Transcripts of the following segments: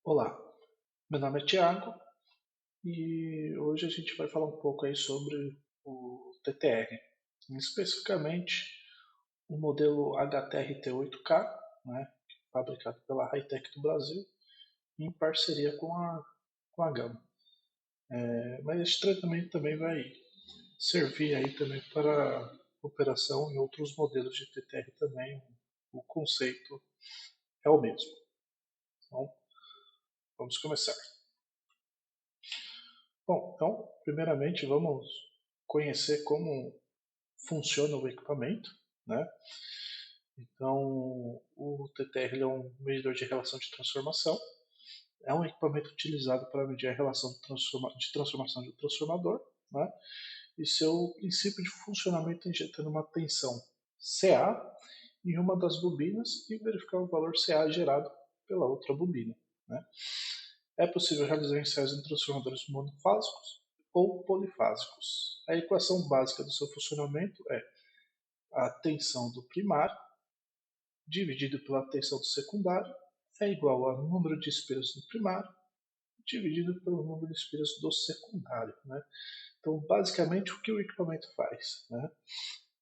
Olá, meu nome é Thiago e hoje a gente vai falar um pouco aí sobre o TTR, especificamente o modelo HTR-T8K, né, fabricado pela Hightech do Brasil, em parceria com a Gama. Mas esse tratamento também vai servir aí também para operação em outros modelos de TTR também. O conceito é o mesmo. Então, vamos começar. Bom, então, primeiramente vamos conhecer como funciona o equipamento, né? Então, o TTR é um medidor de relação de transformação. É um equipamento utilizado para medir a relação de transformação de um transformador, né? E seu princípio de funcionamento é injetando uma tensão CA em uma das bobinas e verificar o valor CA gerado pela outra bobina, né? É possível realizar ensaios em transformadores monofásicos ou polifásicos. A equação básica do seu funcionamento é a tensão do primário dividido pela tensão do secundário é igual ao número de espiras do primário dividido pelo número de espiras do secundário, né? Então, basicamente, o que o equipamento faz, né?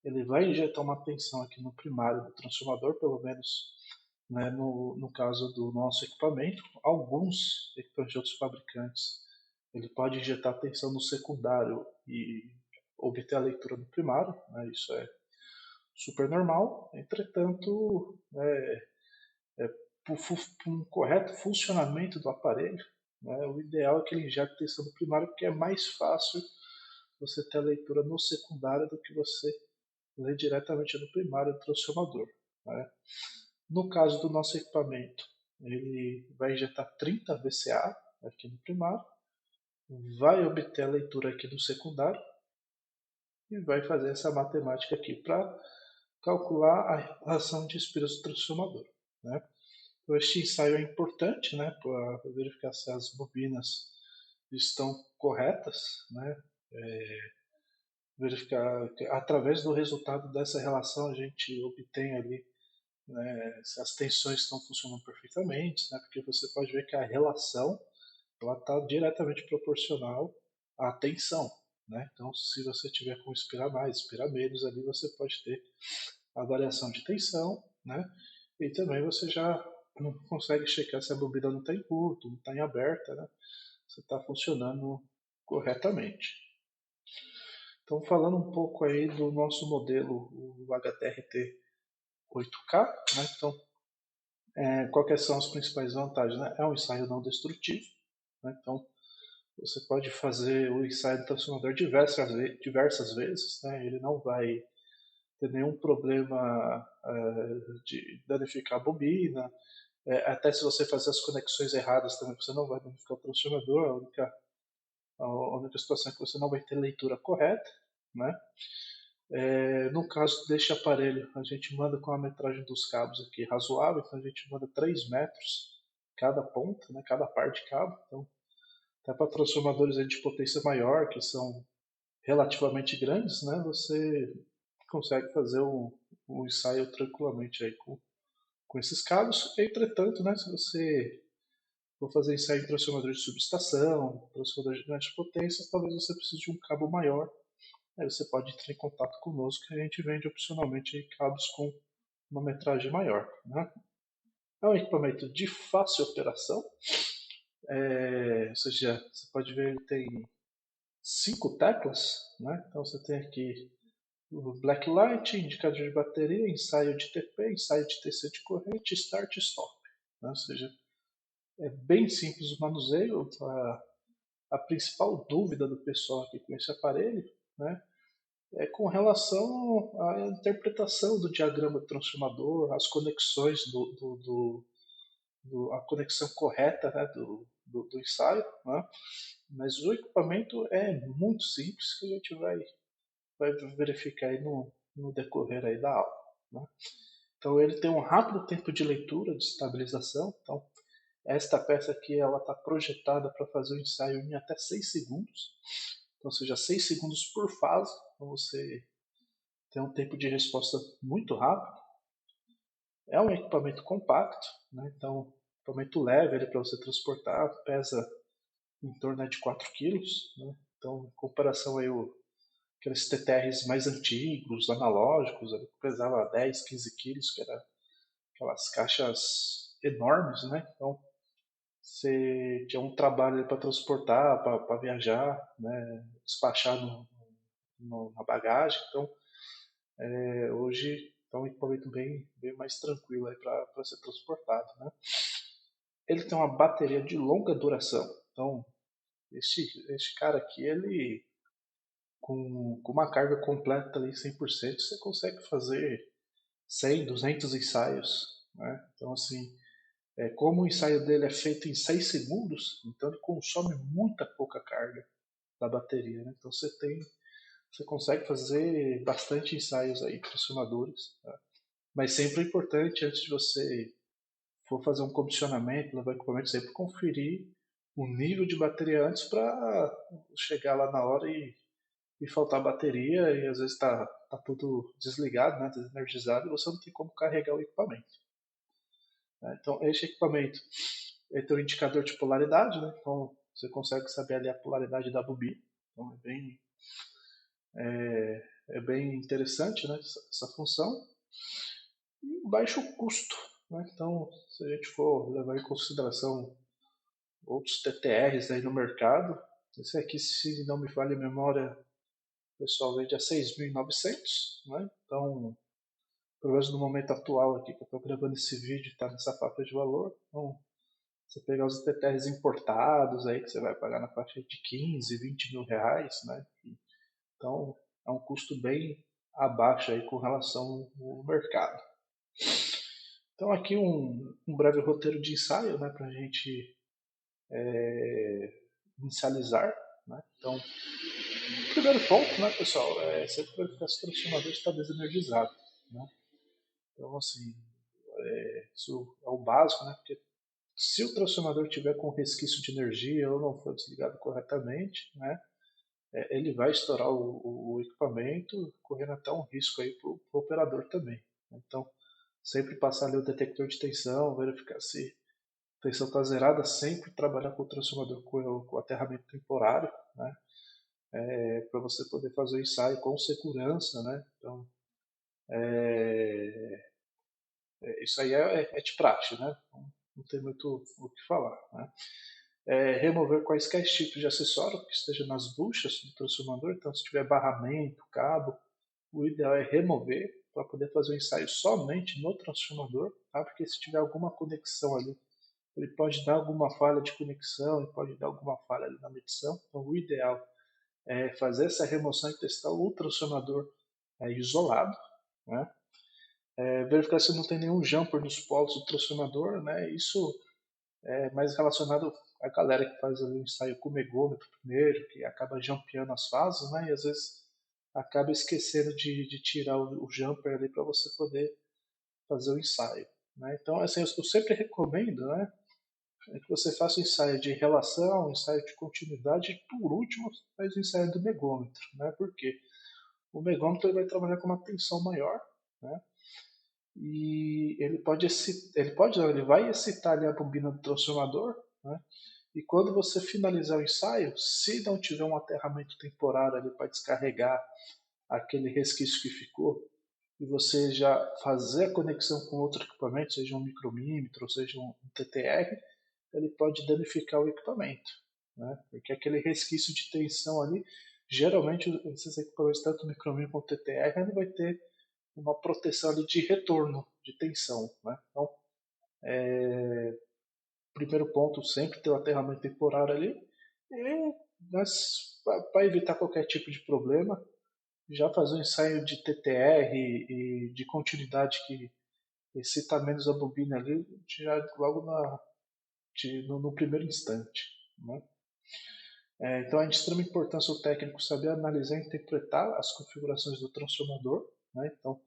Ele vai injetar uma tensão aqui no primário do transformador, pelo menos, né, no caso do nosso equipamento. Alguns equipamentos de outros fabricantes, ele pode injetar tensão no secundário e obter a leitura do primário, né? Isso é super normal. Entretanto, para um correto funcionamento do aparelho, né, o ideal é que ele injete tensão no primário, porque é mais fácil você ter a leitura no secundário do que você ler diretamente no primário do transformador, né? No caso do nosso equipamento, ele vai injetar 30 VCA aqui no primário, vai obter a leitura aqui no secundário e vai fazer essa matemática aqui para calcular a relação de espiras do transformador, né? Então, este ensaio é importante, né, para verificar se as bobinas estão corretas, né? Verificar que através do resultado dessa relação a gente obtém ali, né, se as tensões estão funcionando perfeitamente, né? Porque você pode ver que a relação ela está diretamente proporcional à tensão, né? Então, se você tiver como inspirar mais, inspirar menos, ali você pode ter a variação de tensão, né? E também você já consegue checar se a bobina não está em curto, não está em aberta, né? Se está funcionando corretamente. Então, falando um pouco aí do nosso modelo, o HTRT 8K, né? Então, quais são as principais vantagens? Né? É um ensaio não destrutivo, né? Então você pode fazer o ensaio do transformador diversas vezes, né? Ele não vai ter nenhum problema de danificar a bobina. Até se você fazer as conexões erradas também, você não vai danificar o transformador. A única situação é que você não vai ter leitura correta, né? No caso deste aparelho, a gente manda com a metragem dos cabos aqui razoável, então a gente manda 3 metros cada ponta, né, cada par de cabo. Então, até para transformadores de potência maior, que são relativamente grandes, né, você consegue fazer um ensaio tranquilamente aí com esses cabos. Entretanto, né, se você for fazer ensaio em transformador de subestação, transformador de grande potência, talvez você precise de um cabo maior. Aí você pode entrar em contato conosco que a gente vende opcionalmente cabos com uma metragem maior, né? É um equipamento de fácil operação, ou seja, você pode ver ele tem 5 teclas, né? Então você tem aqui o Blacklight, indicador de bateria, ensaio de TP, ensaio de TC de corrente, start e stop, né? Ou seja, é bem simples o manuseio. A principal dúvida do pessoal aqui com esse aparelho, né, é com relação à interpretação do diagrama do transformador, as conexões a conexão correta, né, do ensaio, né? Mas o equipamento é muito simples que a gente vai verificar aí no decorrer aí da aula, né? Então ele tem um rápido tempo de leitura, de estabilização. Então esta peça aqui ela está projetada para fazer o ensaio em até 6 segundos, então, ou seja, 6 segundos por fase. Então você tem um tempo de resposta muito rápido. É um equipamento compacto, né? Então equipamento leve para você transportar, pesa em torno de 4 quilos, né? Então, em comparação aí aqueles TTRs mais antigos, analógicos, que pesava 10, 15 quilos, que era aquelas caixas enormes, né? Então, você tinha um trabalho para transportar, para viajar, né? Despachar na bagagem. Então, hoje é um equipamento bem mais tranquilo para ser transportado, né? Ele tem uma bateria de longa duração. Então, este cara aqui, ele com uma carga completa ali 100%, você consegue fazer 100, 200 ensaios, né? Então, assim, como o ensaio dele é feito em 6 segundos, então ele consome muita pouca carga da bateria, né? Então você consegue fazer bastante ensaios aí, pressionadores, tá? Mas sempre é importante, antes de você for fazer um comissionamento, levar equipamento, sempre conferir o nível de bateria antes para chegar lá na hora e faltar bateria e às vezes tá tudo desligado, né, desenergizado e você não tem como carregar o equipamento, né? Então, este equipamento tem um indicador de polaridade, né? Então você consegue saber ali a polaridade da bobina. Então é bem interessante, né, essa função. E um baixo custo, né? Então, se a gente for levar em consideração outros TTRs aí no mercado, esse aqui, se não me falha a memória, o pessoal vende a 6.900, né? Então, pelo menos no momento atual aqui que eu estou gravando esse vídeo, está nessa faixa de valor. Então, você pegar os TTRs importados aí, que você vai pagar na faixa de 15, 20 mil reais, né? Então, é um custo bem abaixo aí com relação ao mercado. Então, aqui um breve roteiro de ensaio, né, para a gente inicializar, né? Então, primeiro ponto, né, pessoal, é sempre verificar se o transformador está desenergizado, né? Então, assim, isso é o básico, né? Porque se o transformador tiver com resquício de energia ou não for desligado corretamente, né, ele vai estourar o equipamento, correndo até um risco aí para o operador também. Então, sempre passar ali o detector de tensão, verificar se a tensão está zerada, sempre trabalhar com o transformador com aterramento temporário, né, para você poder fazer o ensaio com segurança, né? Então, isso aí é de praxe, né? Não tem muito o que falar, né? Remover quaisquer tipos de acessório que esteja nas buchas do transformador. Então, se tiver barramento, cabo, o ideal é remover para poder fazer o ensaio somente no transformador, tá? Porque se tiver alguma conexão ali, ele pode dar alguma falha de conexão, ele pode dar alguma falha ali na medição. Então, o ideal é fazer essa remoção e testar o transformador isolado, né? Verificar se não tem nenhum jumper nos polos do transformador, né? Isso é mais relacionado à galera que faz ali um ensaio com o megômetro primeiro, que acaba jumpeando as fases, né? E às vezes acaba esquecendo de tirar o jumper ali para você poder fazer o ensaio, né? Então, assim, eu sempre recomendo, né, que você faça o ensaio de relação, ensaio de continuidade e, por último, faz o ensaio do megômetro, né? Porque o megômetro ele vai trabalhar com uma tensão maior, né? E ele vai excitar ali a bobina do transformador, né? E quando você finalizar o ensaio, se não tiver um aterramento temporário ali para descarregar aquele resquício que ficou, e você já fazer a conexão com outro equipamento, seja um micromímetro, ou seja um TTR, ele pode danificar o equipamento, né? Porque aquele resquício de tensão ali, geralmente esses equipamentos, tanto o micromímetro quanto o TTR, ele vai ter uma proteção ali de retorno de tensão, né? Então, primeiro ponto, sempre ter o aterramento temporário ali, mas para evitar qualquer tipo de problema, já fazer um ensaio de TTR e de continuidade que excita menos a bobina ali, já logo no primeiro instante, né? Então é de extrema importância o técnico saber analisar e interpretar as configurações do transformador, né? Então,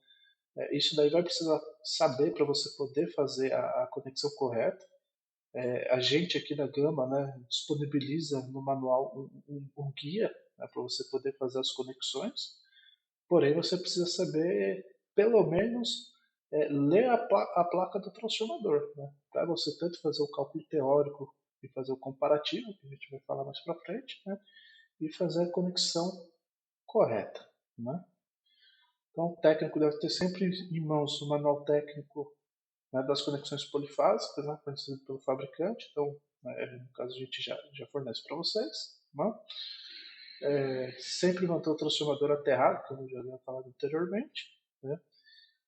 isso daí vai precisar saber para você poder fazer a conexão correta. A gente aqui da Gama, né, disponibiliza no manual um guia, né, para você poder fazer as conexões. Porém, você precisa saber, pelo menos, ler a placa do transformador, né? para você tanto fazer o cálculo teórico e fazer o comparativo, que a gente vai falar mais para frente, né? E fazer a conexão correta, né? Então, o técnico deve ter sempre em mãos o manual técnico, né, das conexões polifásicas, né, fornecido pelo fabricante. Então, né, no caso, a gente já fornece para vocês. Né? Sempre manter o transformador aterrado, como eu já havia falado anteriormente. Né?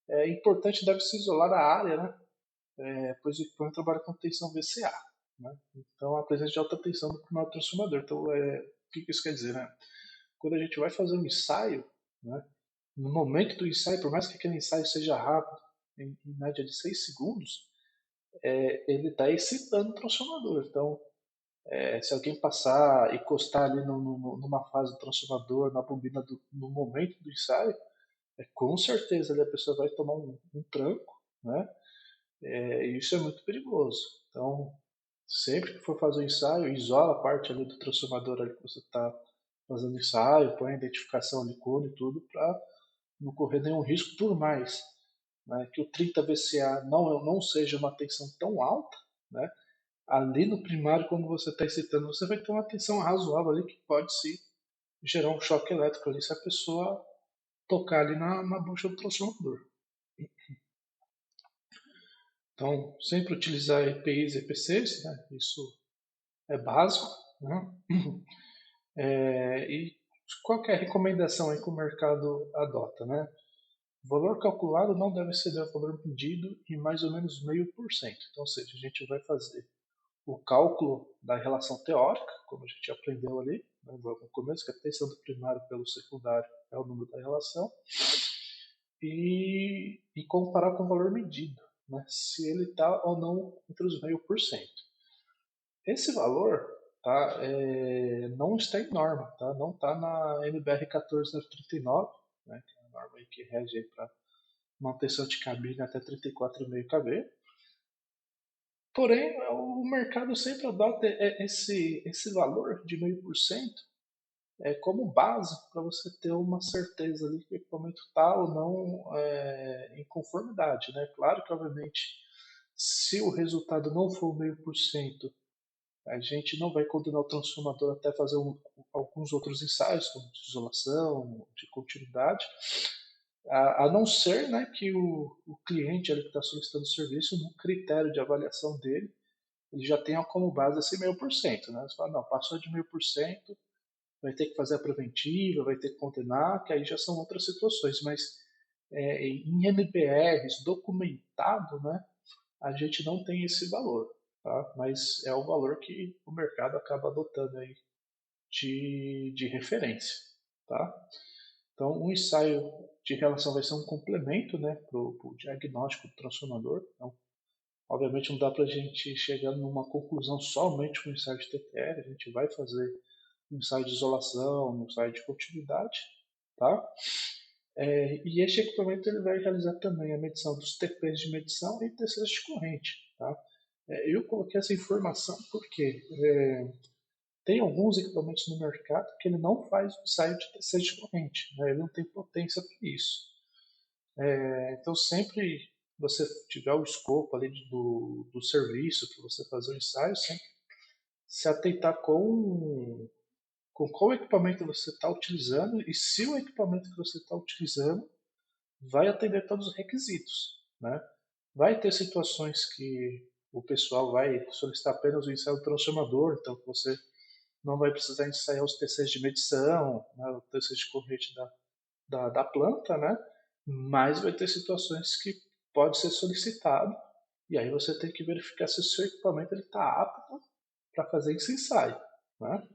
É importante, deve se isolar a área, né? Pois o equipamento trabalha com tensão VCA. Né? Então, a presença de alta tensão no primeiro transformador. Então, o que isso quer dizer? Né? Quando a gente vai fazer um ensaio, né, no momento do ensaio, por mais que aquele ensaio seja rápido, em média de 6 segundos, ele está excitando o transformador. Então, se alguém passar, encostar ali numa fase do transformador, na bobina no momento do ensaio, com certeza ali a pessoa vai tomar um tranco, né? E isso é muito perigoso. Então, sempre que for fazer o ensaio, isola a parte ali do transformador ali que você está fazendo ensaio, põe a identificação de cone e tudo, para não correr nenhum risco, por mais, né, que o 30 VCA não seja uma tensão tão alta, né, ali no primário, quando você está excitando, você vai ter uma tensão razoável ali que pode se gerar um choque elétrico ali se a pessoa tocar ali na bucha do transformador. Então, sempre utilizar EPIs e EPCs, né, isso é básico, né, e qual é a recomendação aí que o mercado adota, né? O valor calculado não deve exceder o valor medido em mais ou menos 0,5%. Então, ou seja, a gente vai fazer o cálculo da relação teórica, como a gente aprendeu ali, né, no começo, que a tensão do primário pelo secundário é o número da relação, e comparar com o valor medido, né, se ele está ou não entre os 0,5%. Esse valor, tá, não está em norma, tá, não está na NBR 14039, né, que é a norma aí que rege para manutenção de cabine até 34,5 kV. Porém, o mercado sempre adota esse valor de 0,5% como base para você ter uma certeza ali que o equipamento está ou não em conformidade. Né? Claro que, obviamente, se o resultado não for 0,5%, a gente não vai condenar o transformador até fazer alguns outros ensaios, como de isolação, de continuidade, a não ser, né, que o cliente ali que está solicitando o serviço, no critério de avaliação dele, ele já tenha como base esse 0,5%. Né? Você fala, não, passou de 0,5%, vai ter que fazer a preventiva, vai ter que condenar, que aí já são outras situações. Mas em NBRs documentado, né, a gente não tem esse valor. Tá? Mas é o valor que o mercado acaba adotando aí de referência. Tá? Então, um ensaio de relação vai ser um complemento, né, para o diagnóstico do transformador. Então, obviamente não dá para a gente chegar numa conclusão somente com o ensaio de TTR, a gente vai fazer um ensaio de isolação, um ensaio de continuidade, tá? E este equipamento ele vai realizar também a medição dos TPs de medição e TCs de corrente, tá? Eu coloquei essa informação porque tem alguns equipamentos no mercado que ele não faz o ensaio de TC de corrente, né? Ele não tem potência para isso. Então, sempre você tiver o escopo ali do serviço para você fazer o ensaio, sempre se atentar com qual equipamento você está utilizando e se o equipamento que você está utilizando vai atender todos os requisitos. Né? Vai ter situações que o pessoal vai solicitar apenas o ensaio do transformador, então você não vai precisar ensaiar os TCs de medição, né, o TC de corrente da planta, né? Mas vai ter situações que pode ser solicitado e aí você tem que verificar se o seu equipamento está apto para fazer esse ensaio. Né?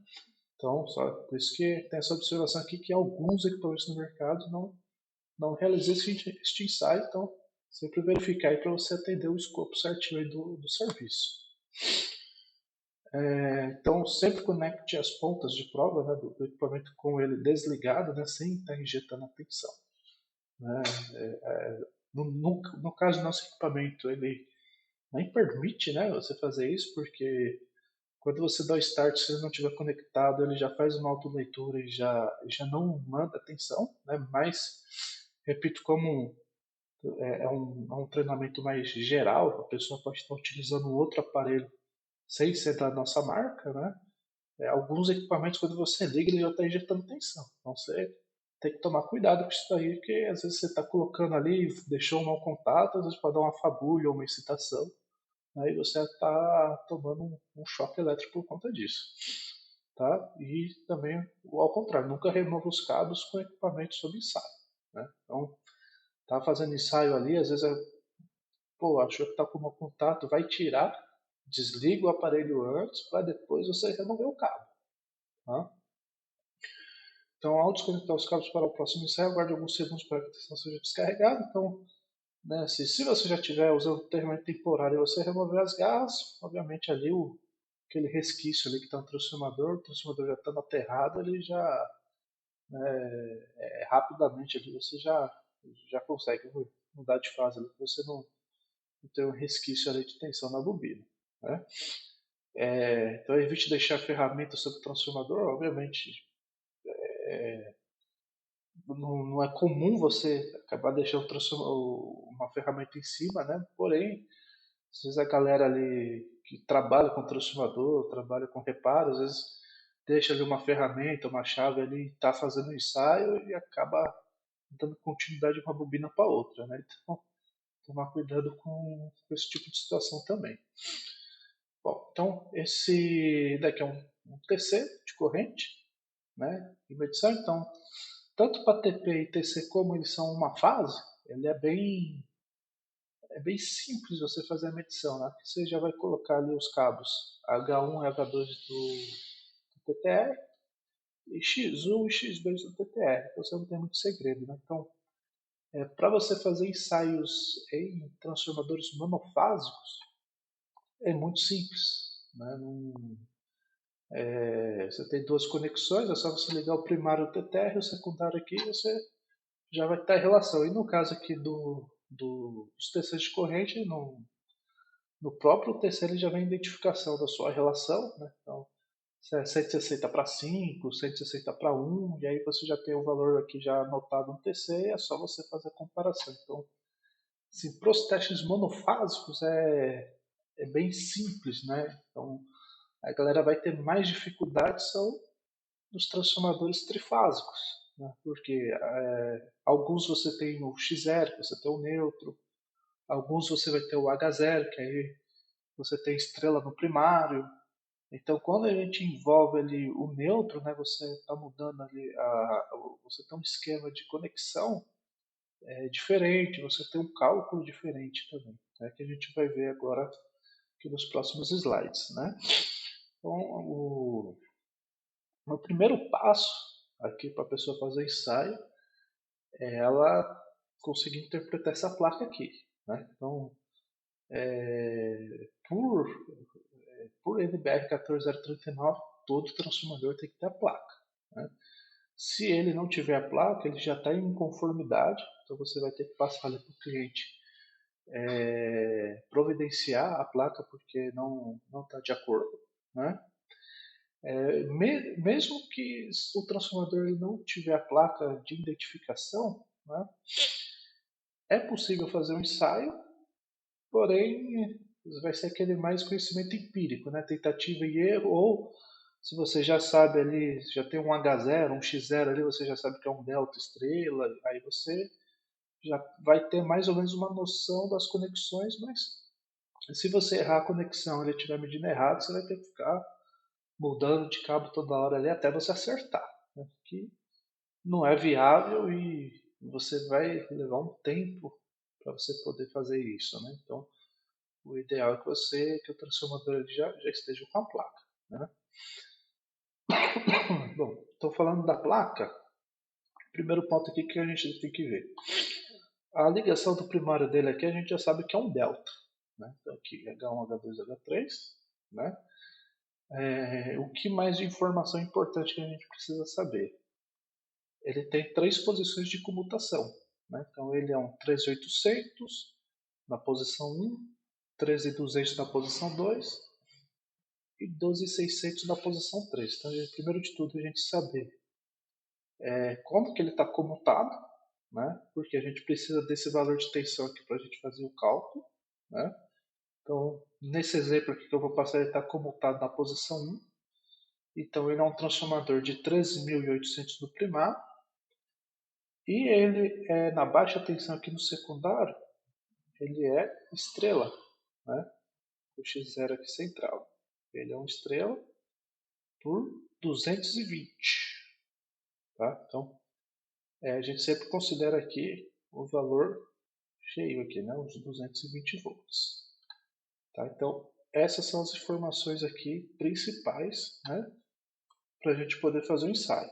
Então, só por isso que tem essa observação aqui que alguns equipamentos no mercado não realizam este ensaio, então sempre verificar aí para você atender o escopo certinho aí do serviço. Então, sempre conecte as pontas de prova, né, do equipamento com ele desligado, né, sem estar injetando a tensão. Né? No caso do nosso equipamento, ele nem permite, né, você fazer isso, porque quando você dá o start, se ele não estiver conectado, ele já faz uma autoleitura e já não manda atenção, né? Mas, repito, como é um treinamento mais geral, a pessoa pode estar utilizando um outro aparelho sem ser da nossa marca, né? Alguns equipamentos, quando você liga, ele já está injetando tensão. Então você tem que tomar cuidado com isso aí, porque às vezes você está colocando ali, deixou um mau contato, às vezes pode dar uma fagulha ou uma excitação, aí você está tomando um choque elétrico por conta disso. Tá? E também, ao contrário, nunca remova os cabos com equipamento sob ensaio. Né? Então, tá fazendo ensaio ali, às vezes, achou que está com mau contato, vai tirar, desliga o aparelho antes, para depois você remover o cabo. Tá? Então, ao desconectar os cabos para o próximo ensaio, aguarde alguns segundos para que a tensão seja descarregada. Então, né, se você já estiver usando o termômetro temporário e você remover as garras, obviamente ali aquele resquício ali que está no transformador, o transformador já estando aterrado, ele já rapidamente ali você já consegue mudar de fase ali, você não tem um resquício ali de tensão na bobina. Né? Então evite deixar a ferramenta sobre o transformador, obviamente não é comum você acabar deixando uma ferramenta em cima, né? Porém, às vezes a galera ali que trabalha com transformador, trabalha com reparo, às vezes deixa ali uma ferramenta, uma chave ali, está fazendo um ensaio e acaba dando continuidade de uma bobina para outra, né? Então, tomar cuidado com esse tipo de situação também. Bom, então esse daqui é um TC de corrente, né? De medição, então tanto para TP e TC como eles são uma fase, ele é bem simples você fazer a medição, né? Você já vai colocar ali os cabos H1 e H2 do TTR e X1 e X2 do TTR. Você não tem muito segredo, né? Então, para você fazer ensaios em transformadores monofásicos, é muito simples. Né? Você tem duas conexões, é só você ligar o primário do TTR e o secundário aqui, você já vai ter a relação. E no caso aqui dos TCs de corrente, no próprio TC ele já vem a identificação da sua relação, né? Então, se é 160 para 5, 160 para 1, e aí você já tem o valor aqui já anotado no TC, e é só você fazer a comparação. Então, assim, para os testes monofásicos é bem simples, né? Então, a galera vai ter mais dificuldade são nos transformadores trifásicos, né? Porque alguns você tem o X0, você tem o neutro, alguns você vai ter o H0, que aí você tem estrela no primário. Então, quando a gente envolve ali o neutro, né, você está mudando ali, você tem um esquema de conexão diferente, você tem um cálculo diferente também, né, que a gente vai ver agora aqui nos próximos slides. Né? Então, o primeiro passo aqui para a pessoa fazer ensaio é ela conseguir interpretar essa placa aqui. Né? Então, por NBR 14039, todo transformador tem que ter a placa. Né? Se ele não tiver a placa, ele já está em inconformidade, então você vai ter que passar ali para o cliente providenciar a placa porque não está de acordo. Né? Mesmo que o transformador não tiver a placa de identificação, né, é possível fazer um ensaio, porém vai ser aquele mais conhecimento empírico, né, tentativa e erro, ou se você já sabe ali, já tem um H0, um X0 ali, você já sabe que é um delta estrela, aí você já vai ter mais ou menos uma noção das conexões, mas se você errar a conexão e ele estiver medindo errado, você vai ter que ficar mudando de cabo toda hora ali até você acertar. Né? Que não é viável e você vai levar um tempo para você poder fazer isso. Né? Então, o ideal é que o transformador já esteja com a placa. Né? Bom, estou falando da placa. Primeiro ponto aqui que a gente tem que ver. A ligação do primário dele aqui a gente já sabe que é um delta. Né? Então aqui H1, H2, H3. Né? O que mais de informação importante que a gente precisa saber? Ele tem três posições de comutação. Né? Então ele é um 13800 na posição 1, 13200 na posição 2 e 12600 na posição 3. Então, primeiro de tudo, a gente saber como que ele está comutado. né? Porque a gente precisa desse valor de tensão aqui para a gente fazer o cálculo, né? Então, nesse exemplo aqui que eu vou passar, ele está comutado na posição 1. Então, ele é um transformador de 13.800 no primário. E ele, na baixa tensão aqui no secundário, ele é estrela, né? O X0 aqui central. Ele é uma estrela por 220. Tá? Então, a gente sempre considera aqui o valor cheio aqui, né? Os 220 volts. Tá? Então, essas são as informações aqui principais, né? Para a gente poder fazer o ensaio.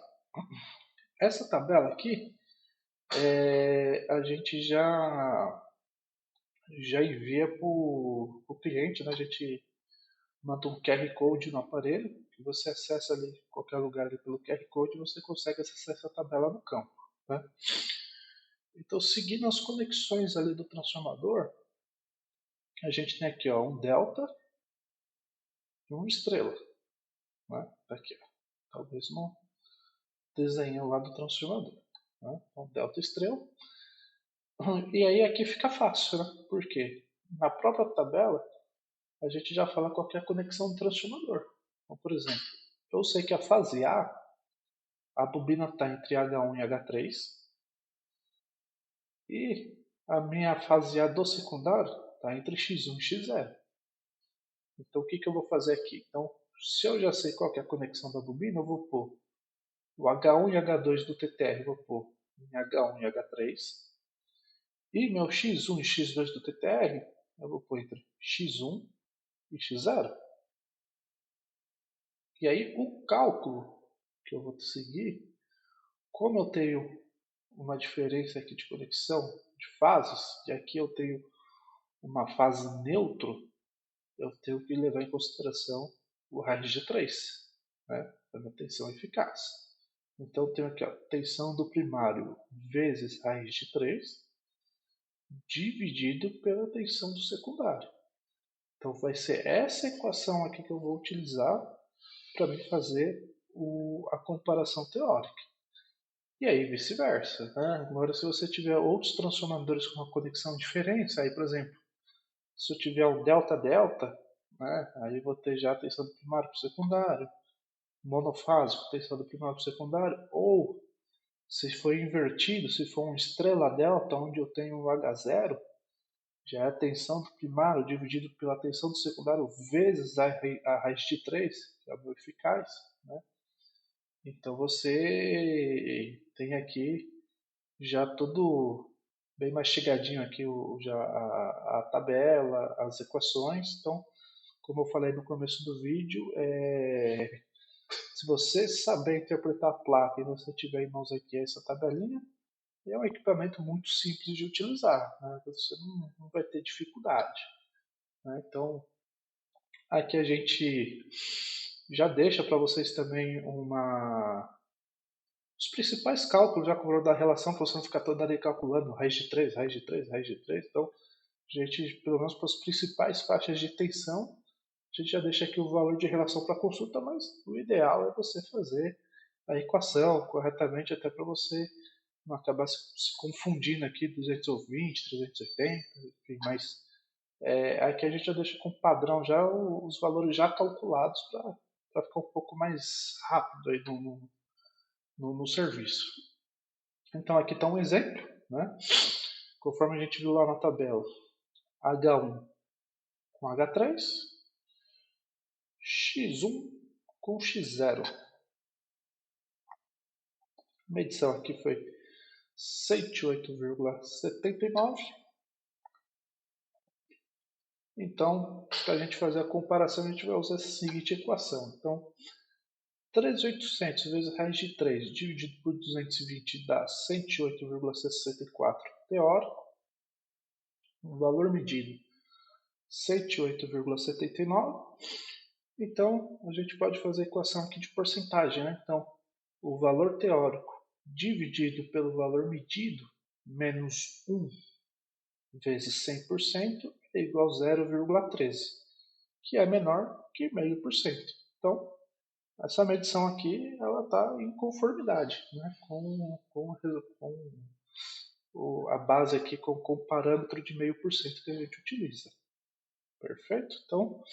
Essa tabela aqui, a gente já envia para o cliente, né? A gente manda um QR Code no aparelho, que você acessa ali em qualquer lugar ali pelo QR Code e você consegue acessar essa tabela no campo. Né? Então, seguindo as conexões ali do transformador, a gente tem aqui ó, um delta e uma estrela. Né? Tá aqui, ó. Talvez no desenho lá do transformador. Né? Então, delta e estrela. E aí aqui fica fácil, né? Porque na própria tabela a gente já fala qual é a conexão do transformador. Então, por exemplo, eu sei que a fase a bobina está entre H1 e H3, e a minha fase A do secundário está entre X1 e X0. Então o que eu vou fazer aqui? Então, se eu já sei qual é a conexão da bobina, eu vou pôr o H1 e H2 do TTR, eu vou pôr em H1 e H3. E meu X1 e X2 do TTR, eu vou pôr entre X1 e X0. E aí o cálculo que eu vou seguir, como eu tenho uma diferença aqui de conexão de fases, e aqui eu tenho uma fase neutro, eu tenho que levar em consideração o raiz de 3, né? A minha tensão eficaz. Então eu tenho aqui a tensão do primário vezes raiz de 3 dividido pela tensão do secundário. Então vai ser essa equação aqui que eu vou utilizar para me fazer a comparação teórica. E aí vice-versa. Né? Agora se você tiver outros transformadores com uma conexão diferente, aí por exemplo, se eu tiver um delta-delta, né, aí vou ter já a tensão do primário para o secundário, monofásico, tensão do primário para o secundário, ou se for invertido, se for um estrela-delta, onde eu tenho o H0, já é a tensão do primário dividido pela tensão do secundário vezes a raiz de 3, que é o meu eficaz. Né? Então você tem aqui já tudo bem mastigadinho aqui já a tabela, as equações. Então, como eu falei no começo do vídeo, se você saber interpretar a placa e você tiver em mãos aqui essa tabelinha, é um equipamento muito simples de utilizar, né? Você não vai ter dificuldade. Né? Então, aqui a gente já deixa para vocês também os principais cálculos já da relação, para você não ficar toda ali calculando raiz de 3, raiz de 3, raiz de 3. Então, a gente, pelo menos para as principais faixas de tensão, a gente já deixa aqui o valor de relação para consulta, mas o ideal é você fazer a equação corretamente, até para você não acabar se confundindo aqui 220, 370, enfim, mas aqui a gente já deixa com padrão já os valores já calculados para ficar um pouco mais rápido aí no serviço. Então aqui está um exemplo, né? Conforme a gente viu lá na tabela, H1 com H3, X1 com X0. A medição aqui foi 108,79. Então, para a gente fazer a comparação, a gente vai usar essa seguinte equação. Então, 3.800 vezes raiz de 3 dividido por 220 dá 108,64 teórico. O valor medido 108,79. Então, a gente pode fazer a equação aqui de porcentagem. Né? Então, o valor teórico dividido pelo valor medido menos 1 vezes 100% é igual a 0,13, que é menor que 0,5%. Então, essa medição aqui ela está em conformidade, né, com a base aqui com o parâmetro de 0,5% que a gente utiliza. Perfeito? Então,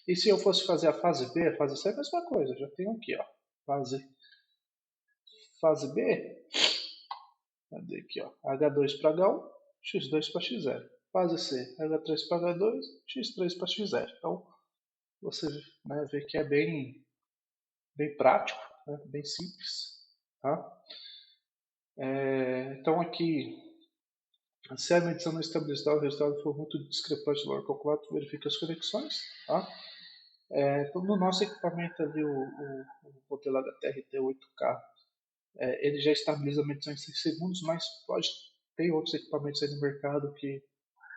e se eu fosse fazer a fase B, a fase C é a mesma coisa. Já tenho aqui, ó, fase B, cadê aqui, ó, H2 para H1, X2 para X0. Fase C, H3 para H2, X3 para X0. Então, você, né, vê que é bem prático, né, bem simples. Tá? Então, aqui, se a medição não estabilizar, o resultado for muito discrepante do valor calculado, verifica as conexões. Tá? Então, no nosso equipamento ali, o modelo HTRT 8K, ele já estabiliza a medição em 6 segundos, mas tem outros equipamentos aí no mercado que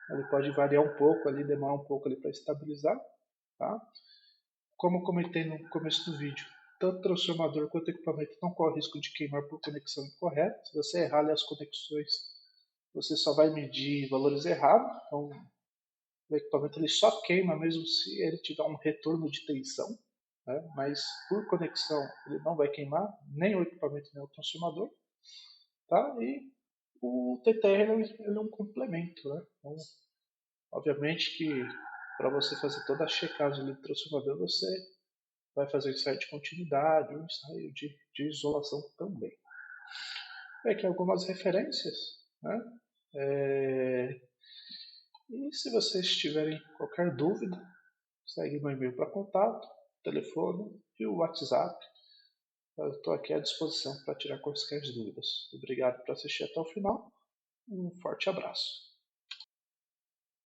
ele pode variar um pouco ali, demorar um pouco ali para estabilizar. Tá? Como eu comentei no começo do vídeo, tanto o transformador quanto o equipamento não corre risco de queimar por conexão incorreta. Se você errar ali as conexões, você só vai medir valores errados. Então, o equipamento ele só queima mesmo se ele tiver um retorno de tensão, né? Mas por conexão ele não vai queimar nem o equipamento nem o transformador. Tá? E o TTR ele é um complemento. Né? Então, obviamente que para você fazer toda a checagem do transformador, você vai fazer ensaio de continuidade, um ensaio de isolação também. Aqui algumas referências, né? E se vocês tiverem qualquer dúvida, segue meu e-mail para contato, telefone e o WhatsApp. Eu estou aqui à disposição para tirar quaisquer dúvidas. Obrigado por assistir até o final. Um forte abraço.